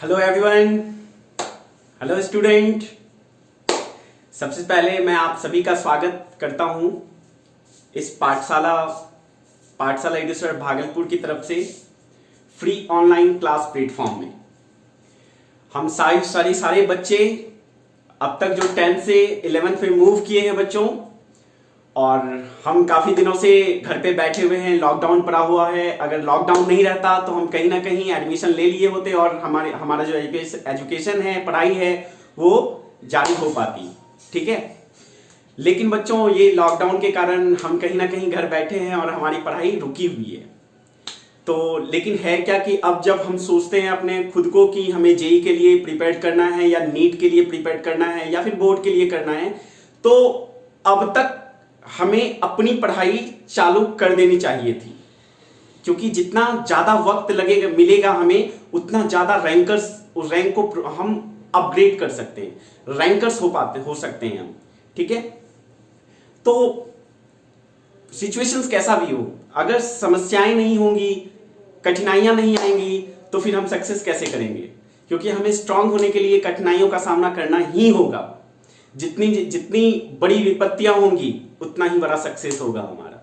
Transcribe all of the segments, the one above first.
Hello everyone, hello student. सबसे पहले मैं आप सभी का स्वागत करता हूं इस पाठशाला एडुसर भागलपुर की तरफ से फ्री ऑनलाइन क्लास प्लेटफॉर्म में। हम सारे बच्चे अब तक जो 10th से 11th में मूव किए हैं बच्चों, और हम काफी दिनों से घर पे बैठे हुए हैं, लॉकडाउन पड़ा हुआ है। अगर लॉकडाउन नहीं रहता तो हम कहीं ना कहीं एडमिशन ले लिए होते और हमारा जो एजुकेशन है, पढ़ाई है, वो जारी हो पाती। ठीक है, लेकिन बच्चों ये लॉकडाउन के कारण हम कहीं ना कहीं घर बैठे हैं और हमारी पढ़ाई रुकी हुई है। तो लेकिन है क्या कि अब जब हम सोचते हैं अपने खुद को कि हमें जेई के लिए प्रिपेयर करना है या नीट के लिए प्रिपेयर करना है या फिर बोर्ड के लिए करना है, तो अब तक हमें अपनी पढ़ाई चालू कर देनी चाहिए थी, क्योंकि जितना ज्यादा वक्त मिलेगा हमें, उतना ज्यादा रैंक को हम अपग्रेड कर सकते हैं, रैंकर्स हो सकते हैं हम। ठीक है, तो सिचुएशंस कैसा भी हो, अगर समस्याएं नहीं होंगी, कठिनाइयां नहीं आएंगी, तो फिर हम सक्सेस कैसे करेंगे? क्योंकि हमें स्ट्रांग होने के लिए कठिनाइयों का सामना करना ही होगा। जितनी बड़ी विपत्तियां होंगी उतना ही बड़ा सक्सेस होगा हमारा।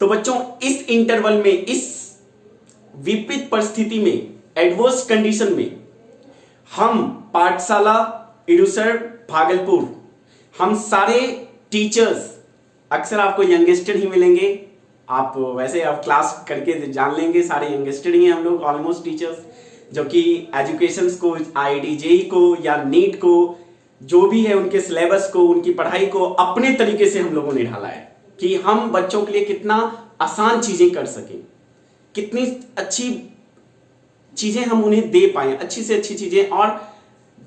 तो बच्चों, इस इंटरवल में, इस विपरीत परिस्थिति में, एडवर्स कंडीशन में, हम पाठशाला एडुसर भागलपुर, हम सारे टीचर्स, अक्सर आपको यंगस्टर ही मिलेंगे, आप वैसे आप क्लास करके जान लेंगे, सारे यंगस्टर ही हैं हम लोग, ऑलमोस्ट टीचर्स, जो कि एजुकेशन को, आईआईटी जेई को या नीट को, जो भी है उनके सिलेबस को, उनकी पढ़ाई को अपने तरीके से हम लोगों ने ढाला है कि हम बच्चों के लिए कितना आसान चीजें कर सकें, कितनी अच्छी चीजें हम उन्हें दे पाए, अच्छी से अच्छी चीजें, और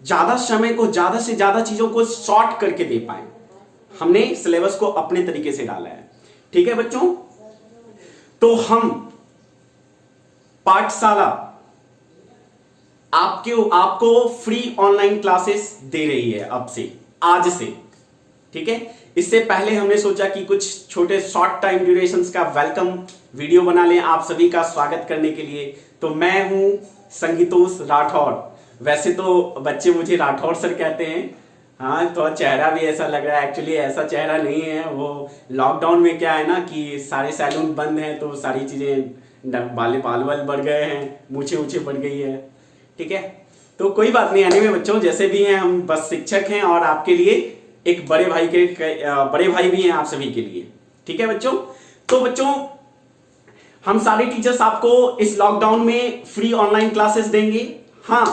ज्यादा समय को, ज्यादा से ज्यादा चीजों को शॉर्ट करके दे पाए। हमने सिलेबस को अपने तरीके से डाला है। ठीक है बच्चों, तो हम पाठशाला आपको फ्री ऑनलाइन क्लासेस दे रही है अब से, आज से। ठीक है, इससे पहले हमने सोचा कि कुछ छोटे शॉर्ट टाइम ड्यूरेशंस का वेलकम वीडियो बना लें आप सभी का स्वागत करने के लिए। तो मैं हूं संगीतोष राठौर, वैसे तो बच्चे मुझे राठौर सर कहते हैं। हाँ, तो चेहरा भी ऐसा लग रहा है, एक्चुअली ऐसा चेहरा नहीं है। वो लॉकडाउन में क्या है ना कि सारे सैलून बंद हैं, तो सारी चीजें, बाल बढ़ गए हैं, मूछें बढ़ गई है। ठीक है, तो कोई बात नहीं, आने में बच्चों जैसे भी हैं, हम बस शिक्षक हैं और आपके लिए एक बड़े भाई भी हैं आप सभी के लिए। ठीक है बच्चों, तो बच्चों हम सारे टीचर्स आपको इस लॉकडाउन में फ्री ऑनलाइन क्लासेस देंगे। हाँ,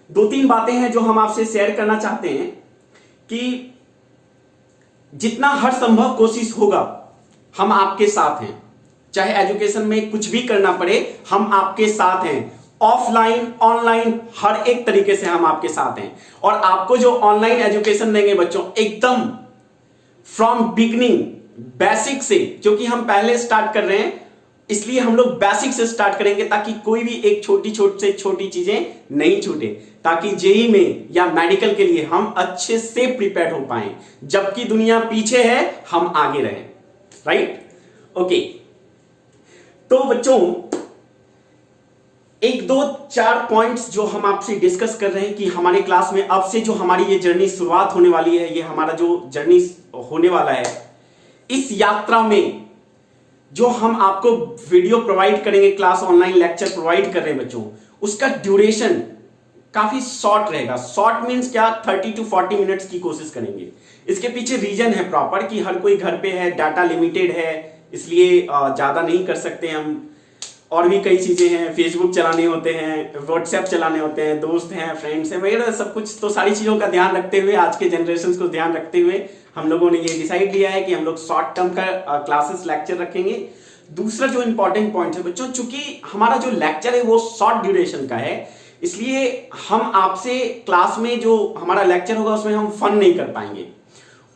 2-3 बातें हैं जो हम आपसे शेयर करना चाहते हैं कि जितना हर संभव कोशिश होगा हम आपके साथ हैं, चाहे एजुकेशन में कुछ भी करना पड़े, हम आपके साथ हैं। ऑफलाइन, ऑनलाइन, हर एक तरीके से हम आपके साथ हैं। और आपको जो ऑनलाइन एजुकेशन देंगे बच्चों, एकदम फ्रॉम बिगनिंग, बेसिक से, क्योंकि हम पहले स्टार्ट कर रहे हैं, इसलिए हम लोग बेसिक से स्टार्ट करेंगे, ताकि कोई भी एक छोटी चीजें नहीं छूटे, ताकि जेई में या मेडिकल के लिए हम अच्छे से प्रिपेयर हो पाए। जबकि दुनिया पीछे है, हम आगे रहें। Right, okay. तो बच्चों 1-2-4 पॉइंट्स जो हम आपसे डिस्कस कर रहे हैं कि हमारे क्लास में अब से जो हमारी ये जर्नी शुरुआत होने वाली है, ये हमारा जो जर्नी होने वाला है, इस यात्रा में जो हम आपको वीडियो प्रोवाइड करेंगे, क्लास ऑनलाइन लेक्चर प्रोवाइड कर रहे हैं बच्चों, उसका ड्यूरेशन काफी शॉर्ट रहेगा। शॉर्ट मींस क्या, 30 to 40 मिनट्स की कोशिश करेंगे। इसके पीछे रीजन है प्रॉपर कि हर कोई घर पे है, डाटा लिमिटेड है, इसलिए ज्यादा नहीं कर सकते हम। और भी कई चीजें हैं, फेसबुक चलाने होते हैं, व्हाट्सएप चलाने होते हैं, दोस्त हैं, फ्रेंड्स हैं वगैरह सब कुछ। तो सारी चीजों का ध्यान रखते हुए, आज के जनरेशन को ध्यान रखते हुए, हम लोगों ने ये डिसाइड लिया है कि हम लोग शॉर्ट टर्म का क्लासेस लेक्चर रखेंगे। दूसरा जो इंपॉर्टेंट पॉइंट है बच्चों, चूंकि हमारा जो लेक्चर है वो शॉर्ट ड्यूरेशन का है, इसलिए हम आपसे क्लास में जो हमारा लेक्चर होगा उसमें हम फन नहीं कर पाएंगे,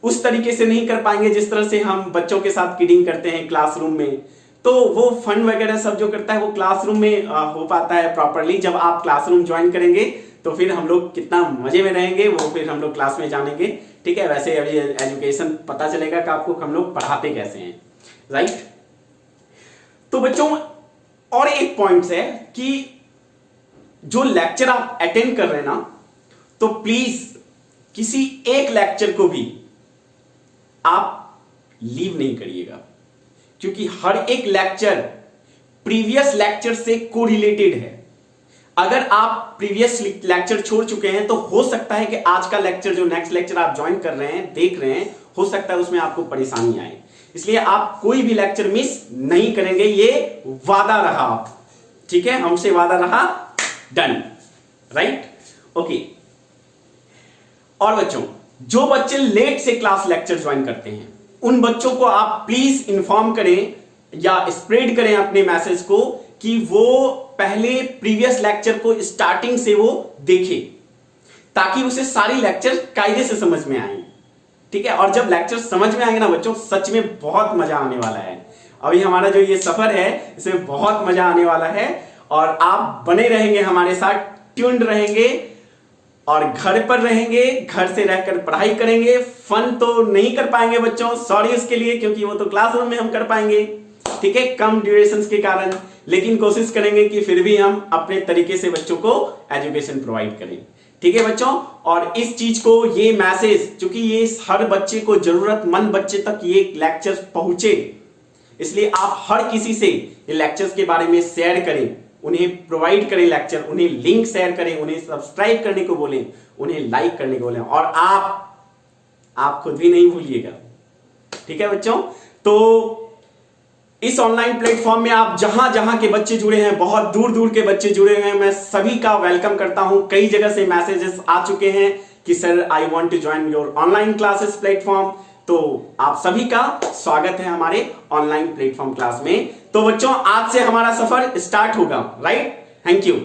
उस तरीके से नहीं कर पाएंगे जिस तरह से हम बच्चों के साथ किडिंग करते हैं क्लासरूम में। तो वो फन वगैरह सब जो करता है वो क्लासरूम में हो पाता है प्रॉपरली। जब आप क्लासरूम ज्वाइन करेंगे तो फिर हम लोग कितना मजे में रहेंगे वो फिर हम लोग क्लास में जानेंगे। ठीक है, वैसे अभी एजुकेशन पता चलेगा कि आपको हम लोग पढ़ाते कैसे हैं। राइट, तो बच्चों और एक पॉइंट है कि जो लेक्चर आप अटेंड कर रहे हैं ना, तो प्लीज किसी एक लेक्चर को भी आप लीव नहीं करिएगा, क्योंकि हर एक लेक्चर प्रीवियस लेक्चर से कोरिलेटेड है। अगर आप प्रीवियस लेक्चर छोड़ चुके हैं तो हो सकता है कि आज का लेक्चर, जो नेक्स्ट लेक्चर आप ज्वाइन कर रहे हैं, देख रहे हैं, हो सकता है उसमें आपको परेशानी आए। इसलिए आप कोई भी लेक्चर मिस नहीं करेंगे, ये वादा रहा। ठीक है, हमसे वादा रहा, डन, राइट, ओके। और बच्चों, जो बच्चे लेट से क्लास लेक्चर ज्वाइन करते हैं, उन बच्चों को आप प्लीज इंफॉर्म करें या स्प्रेड करें अपने मैसेज को कि वो पहले प्रीवियस लेक्चर को स्टार्टिंग से वो देखे, ताकि उसे सारी लेक्चर कायदे से समझ में आए। ठीक है, और जब लेक्चर समझ में आएंगे ना बच्चों, सच में बहुत मजा आने वाला है। अभी हमारा जो ये सफर है, इसमें बहुत मजा आने वाला है, और आप बने रहेंगे हमारे साथ, ट्यून्ड रहेंगे, और घर पर रहेंगे, घर से रहकर पढ़ाई करेंगे। फन तो नहीं कर पाएंगे बच्चों, सॉरी उसके लिए, क्योंकि वो तो क्लासरूम में हम कर पाएंगे, ठीक है, कम ड्यूरेशन के कारण, लेकिन कोशिश करेंगे कि फिर भी हम अपने तरीके से बच्चों को एजुकेशन प्रोवाइड करें। ठीक है बच्चों, और इस चीज को, ये मैसेज, चूंकि ये हर बच्चे को, जरूरतमंद बच्चे तक ये लेक्चर पहुंचे, इसलिए आप हर किसी से ये लेक्चर्स के बारे में शेयर करें, उन्हें प्रोवाइड करें लेक्चर, उन्हें लिंक शेयर करें, उन्हें सब्सक्राइब करने को बोलें, उन्हें लाइक करने को बोलें, और आप खुद भी नहीं भूलिएगा। ठीक है बच्चों, तो इस ऑनलाइन प्लेटफॉर्म में आप जहां जहां के बच्चे जुड़े हैं, बहुत दूर दूर के बच्चे जुड़े हैं, मैं सभी का वेलकम करता हूं। कई जगह से मैसेजेस आ चुके हैं कि sir I want to join your online classes platform, तो आप सभी का स्वागत है हमारे ऑनलाइन प्लेटफॉर्म क्लास में। तो बच्चों, आज से हमारा सफर स्टार्ट होगा, राइट? Thank you.